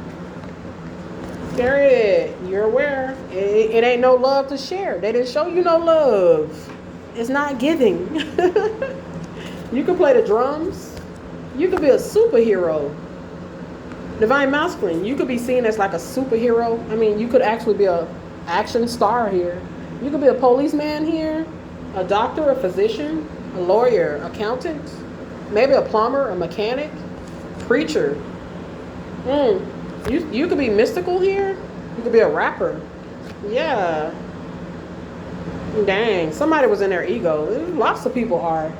Period. You're aware. It ain't no love to share. They didn't show you no love. It's not giving. You can play the drums. You could be a superhero. Divine masculine. You could be seen as like a superhero. I mean, you could actually be a action star here. You could be a policeman here, a doctor, a physician, a lawyer, accountant, maybe a plumber, a mechanic, preacher. You could be mystical here. You could be a rapper. Yeah. Dang, somebody was in their ego. Lots of people are.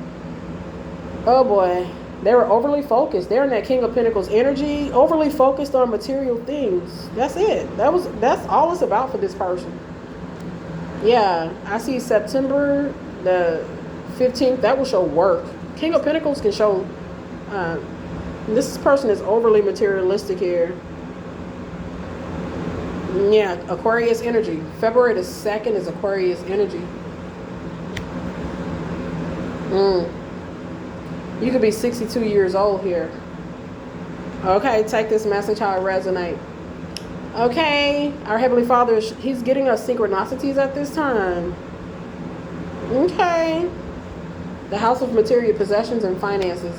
Oh boy. They were overly focused. They're in that King of Pentacles energy, overly focused on material things. That's it. That's all it's about for this person. Yeah, I see September the 15th. That will show work. King of Pentacles can show. This person is overly materialistic here. Yeah, Aquarius energy. February the 2nd is Aquarius energy. You could be 62 years old here. Okay, take this message how it resonates. Okay, our Heavenly Father, He's getting us synchronicities at this time. Okay. The House of Material Possessions and Finances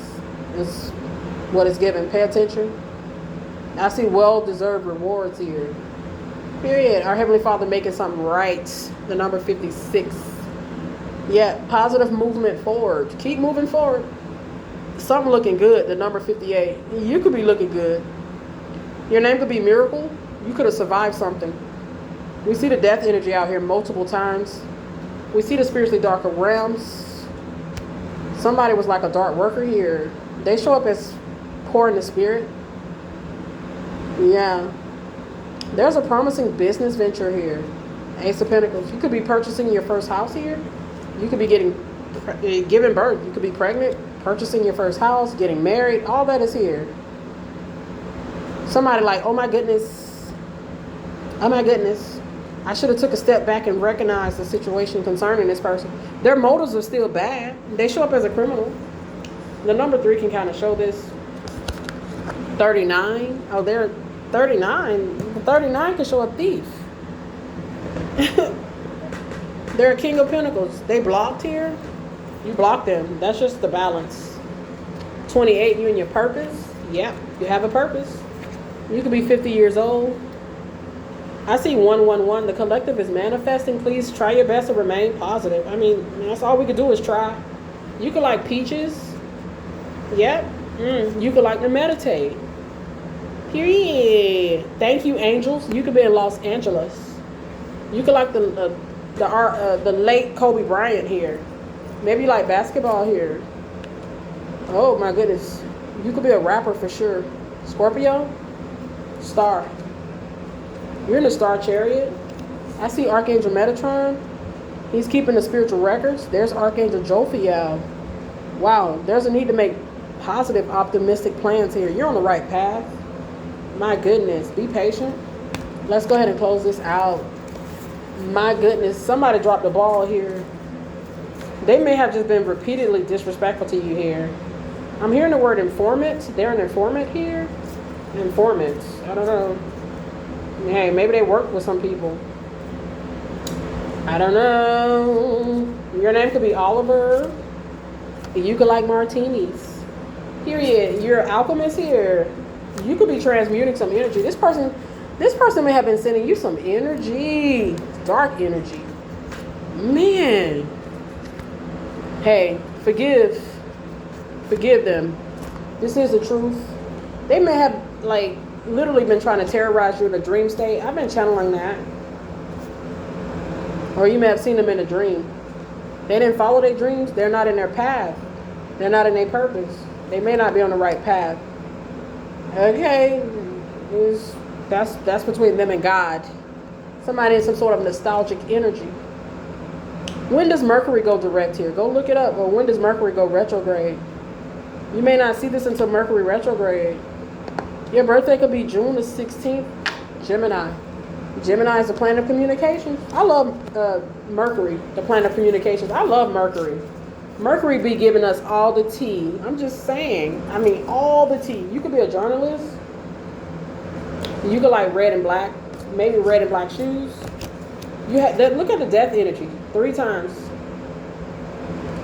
is what is given. Pay attention. I see well-deserved rewards here. Period. Our Heavenly Father making something right. The number 56. Yeah, positive movement forward. Keep moving forward. Something looking good. The number 58. You could be looking good. Your name could be Miracle. You could have survived something. We see the death energy out here multiple times. We see the spiritually darker realms. Somebody was like a dark worker here. They show up as poor in the spirit. Yeah. There's a promising business venture here. Ace of Pentacles. You could be purchasing your first house here. You could be giving birth. You could be pregnant, purchasing your first house, getting married. All that is here. Somebody like, oh my goodness. Oh my goodness. I should have took a step back and recognized the situation concerning this person. Their motives are still bad. They show up as a criminal. The number 3 can kind of show this. 39. Oh, they're 39. 39 can show a thief. They're a King of Pentacles. They blocked here. You blocked them. That's just the balance. 28, you and your purpose. Yeah, you have a purpose. You could be 50 years old. I see 111. The collective is manifesting. Please try your best to remain positive. I mean, that's all we could do is try. You could like peaches. Yep. You could like to meditate. Period. Thank you, angels. You could be in Los Angeles. You could like the late Kobe Bryant here. Maybe you like basketball here. Oh my goodness. You could be a rapper for sure. Scorpio. Star. You're in the Star Chariot. I see Archangel Metatron. He's keeping the spiritual records. There's Archangel Jophiel. Wow, there's a need to make positive, optimistic plans here. You're on the right path. My goodness, be patient. Let's go ahead and close this out. My goodness, somebody dropped the ball here. They may have just been repeatedly disrespectful to you here. I'm hearing the word informant. They're an informant here. Informant. I don't know. Hey, maybe they work with some people. I don't know. Your name could be Oliver. You could like martinis. Period. You're an alchemist here. You could be transmuting some energy. This person may have been sending you some energy. Dark energy. Man. Hey, forgive them. This is the truth. They may have like literally been trying to terrorize you in a dream state. I've been channeling that. Or you may have seen them in a dream. They didn't follow their dreams. They're not in their path. They're not in their purpose. They may not be on the right path. Okay. That's between them and God. Somebody in some sort of nostalgic energy. When does Mercury go direct here? Go look it up. Or when does Mercury go retrograde? You may not see this until Mercury retrograde. Your birthday could be June the 16th. Gemini. Gemini is the planet of communication. I love Mercury, the planet of communications. I love Mercury. Mercury be giving us all the tea. I'm just saying. I mean, all the tea. You could be a journalist. You could like red and black. Maybe red and black shoes. You have that. Look at the death energy 3 times.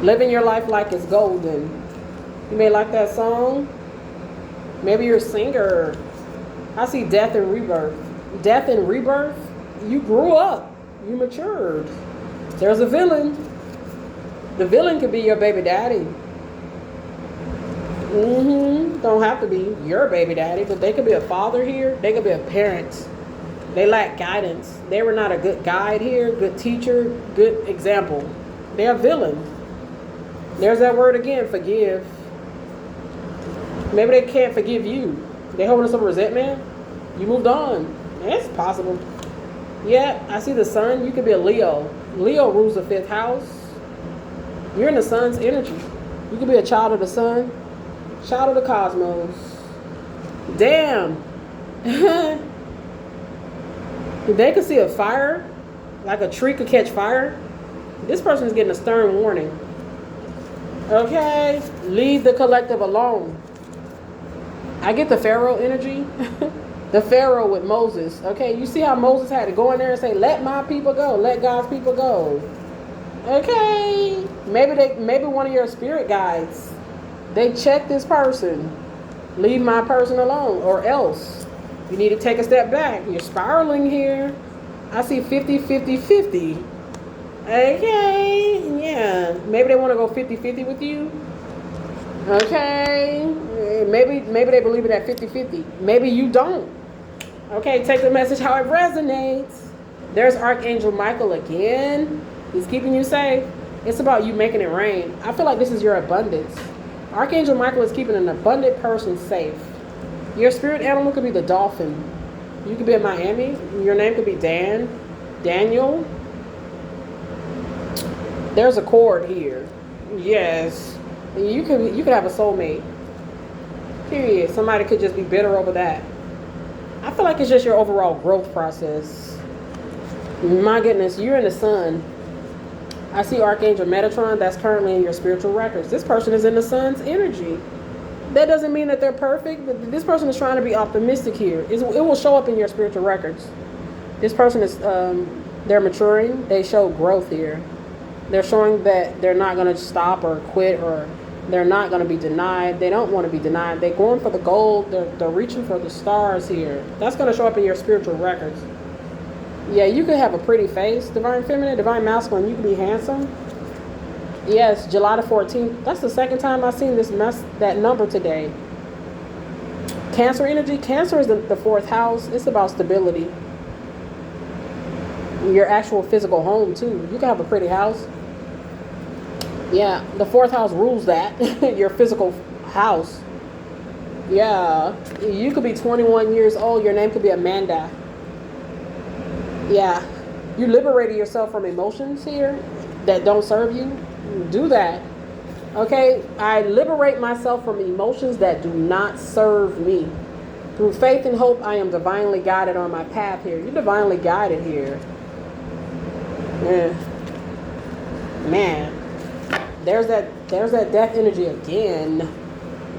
Living your life like it's golden. You may like that song. Maybe you're a singer. I see death and rebirth. Death and rebirth. You grew up. You matured. There's a villain. The villain could be your baby daddy. Don't have to be your baby daddy, but they could be a father here. They could be a parent. They lack guidance. They were not a good guide here, good teacher, good example. They're a villain. There's that word again, forgive. Maybe they can't forgive you. They holding some resentment. You moved on. It's possible. Yeah, I see the sun. You could be a Leo. Leo rules the 5th house. You're in the sun's energy. You could be a child of the sun. Child of the cosmos. Damn. They could see a fire. Like a tree could catch fire. This person is getting a stern warning. Okay? Leave the collective alone. I get the Pharaoh energy. The Pharaoh with Moses. Okay, you see how Moses had to go in there and say, let my people go. Let God's people go. Okay. Maybe one of your spirit guides. They check this person. Leave my person alone. Or else. You need to take a step back. You're spiraling here. I see 50, 50, 50. Okay. Yeah. Maybe they want to go 50, 50 with you. Okay. Maybe they believe in that 50, 50. Maybe you don't. Okay, take the message how it resonates. There's Archangel Michael again. He's keeping you safe. It's about you making it rain. I feel like this is your abundance. Archangel Michael is keeping an abundant person safe. Your spirit animal could be the dolphin. You could be in Miami. Your name could be Daniel. There's a cord here. Yes. You could have a soulmate. Period. Somebody could just be bitter over that. I feel like it's just your overall growth process. My goodness, you're in the sun. I see Archangel Metatron. That's currently in your spiritual records. This person is in the sun's energy. That doesn't mean that they're perfect. This person is trying to be optimistic here. It will show up in your spiritual records. This person is, they're maturing. They show growth here. They're showing that they're not going to stop or quit, or they're not going to be denied. They don't want to be denied. They're going for the gold. They're reaching for the stars here. That's going to show up in your spiritual records. Yeah, you could have a pretty face, Divine Feminine, Divine Masculine. You could be handsome. Yes, July the 14th. That's the second time I've seen that number today. Cancer energy. Cancer is the fourth house. It's about stability. Your actual physical home, too. You can have a pretty house. Yeah, the fourth house rules that. Your physical house. Yeah. You could be 21 years old. Your name could be Amanda. Yeah. You liberated yourself from emotions here that don't serve you. Do that. Okay, I liberate myself from emotions that do not serve me. Through faith and hope, I am divinely guided on my path here. You're divinely guided here. Yeah. Man, there's that death energy again.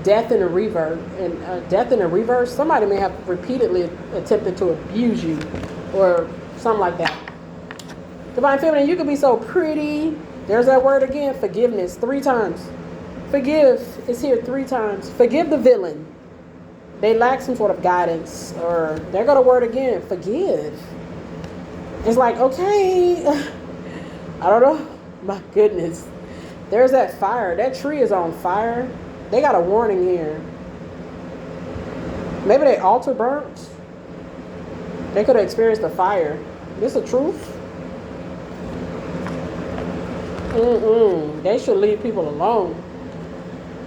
Death in a reverse, and death in a reverse. Somebody may have repeatedly attempted to abuse you, or something like that. Divine Feminine, you could be so pretty. There's that word again, forgiveness, 3 times. Forgive is here 3 times. Forgive the villain. They lack some sort of guidance, or they're going to word again, forgive. It's like, okay, I don't know. My goodness. There's that fire. That tree is on fire. They got a warning here. Maybe they altar burnt. They could have experienced a fire. This the truth? They should leave people alone.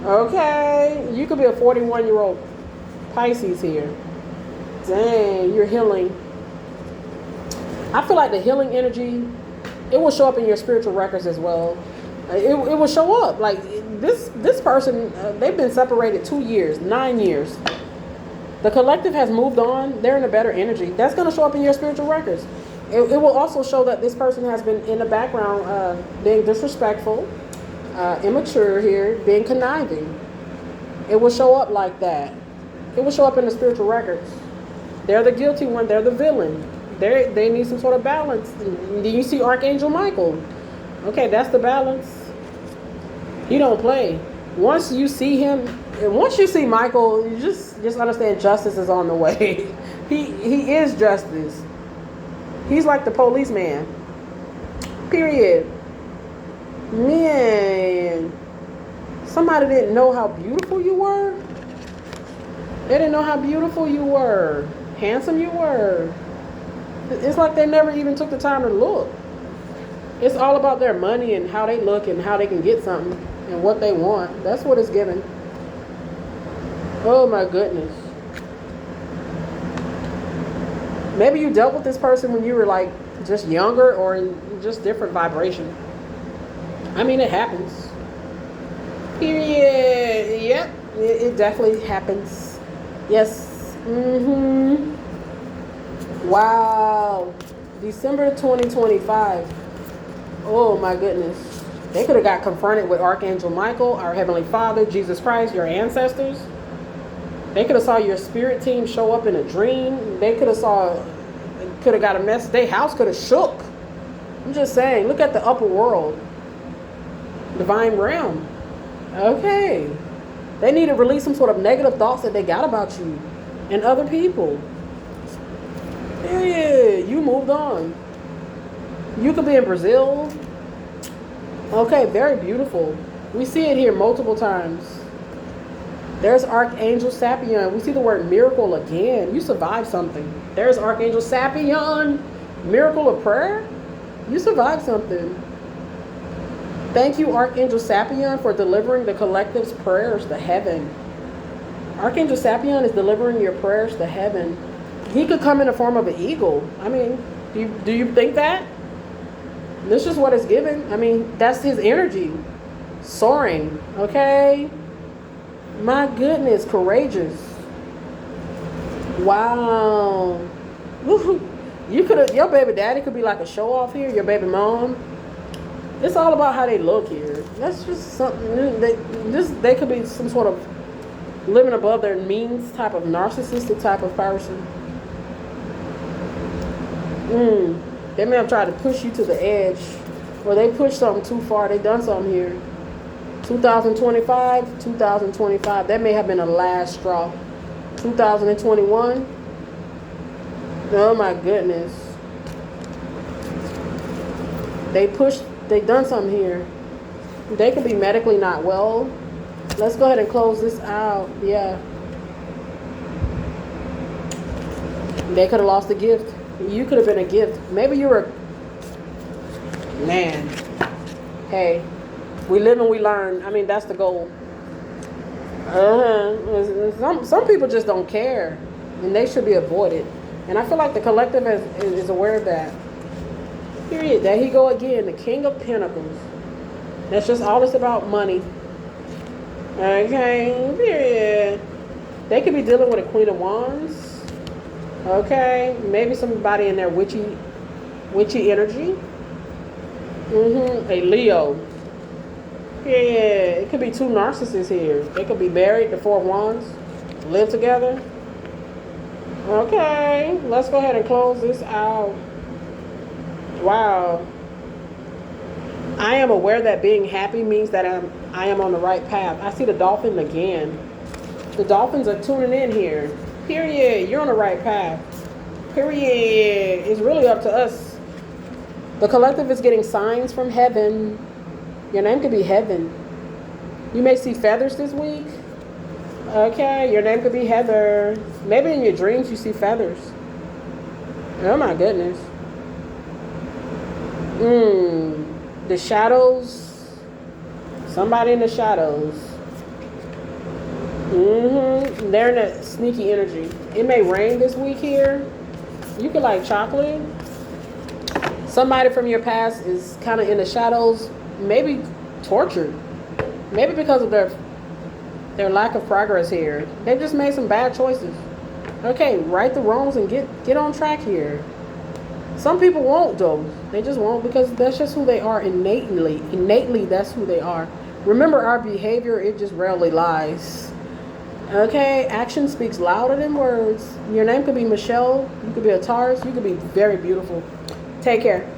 Okay, you could be a 41-year-old Pisces here. Dang, you're healing. I feel like the healing energy, it will show up in your spiritual records as well. It will show up. Like this person, they've been separated 2 years, 9 years. The collective has moved on. They're in a better energy. That's going to show up in your spiritual records. It will also show that this person has been in the background being disrespectful, immature here, being conniving. It will show up like that. It will show up in the spiritual records. They're the guilty one. They're the villain. They need some sort of balance. Then you see Archangel Michael. Okay, that's the balance. He don't play. Once you see him, once you see Michael, you just understand justice is on the way. He is justice. He's like the policeman. Period. Man. Somebody didn't know how beautiful you were. They didn't know how beautiful you were. Handsome you were. It's like they never even took the time to look. It's all about their money and how they look and how they can get something and what they want. That's what it's given. Oh my goodness. Maybe you dealt with this person when you were like just younger or in just different vibration. I mean, it happens. Period. Yep. It definitely happens. Yes. Wow. December 2025. Oh my goodness. They could have got confronted with Archangel Michael, our Heavenly Father, Jesus Christ, your ancestors. They could have saw your spirit team show up in a dream. They could have got a message. Their house could have shook. I'm just saying, look at the upper world. Divine realm. Okay. They need to release some sort of negative thoughts that they got about you and other people. Yeah, you moved on. You could be in Brazil. Okay, very beautiful. We see it here multiple times. There's Archangel Sapion. We see the word miracle again. You survived something. There's Archangel Sapion. Miracle of prayer. You survived something. Thank you, Archangel Sapion, for delivering the collective's prayers to heaven. Archangel Sapion is delivering your prayers to heaven. He could come in the form of an eagle. I mean, do you think that? This is what it's given. I mean, that's his energy. Soaring. Okay? My goodness, courageous. Wow. You could have, your baby daddy could be like a show off here, your baby mom. It's all about how they look here. That's just something. They could be some sort of living above their means type of narcissistic type of person. They may have tried to push you to the edge, or they pushed something too far. They done something here. 2025. That may have been a last straw. 2021. Oh my goodness. They done something here. They could be medically not well. Let's go ahead and close this out. Yeah. They could have lost a gift. You could have been a gift. Maybe you were, man. Hey, we live and we learn. I mean, that's the goal. Some people just don't care, and they should be avoided. And I feel like the collective is aware of that. Period. There he go again, the King of Pentacles. That's just all it's about, money. Okay, period. They could be dealing with a Queen of Wands. Okay, maybe somebody in their witchy energy. A Leo. Yeah, it could be two narcissists here. They could be married, the Four of Wands, live together. Okay, let's go ahead and close this out. Wow. I am aware that being happy means that I am on the right path. I see the dolphin again. The dolphins are tuning in here. Period. You're on the right path. Period. It's really up to us. The collective is getting signs from heaven. Your name could be Heaven. You may see feathers this week. Okay, your name could be Heather. Maybe in your dreams you see feathers. Oh my goodness. The shadows. Somebody in the shadows. They're in a sneaky energy. It may rain this week here. You could like chocolate. Somebody from your past is kind of in the shadows. Maybe tortured. Maybe because of their lack of progress here. They just made some bad choices. Okay, right the wrongs and get on track here. Some people won't though. They just won't because that's just who they are innately. Innately, that's who they are. Remember, our behavior, it just rarely lies. Okay, action speaks louder than words. Your name could be Michelle. You could be a Taurus. You could be very beautiful. Take care.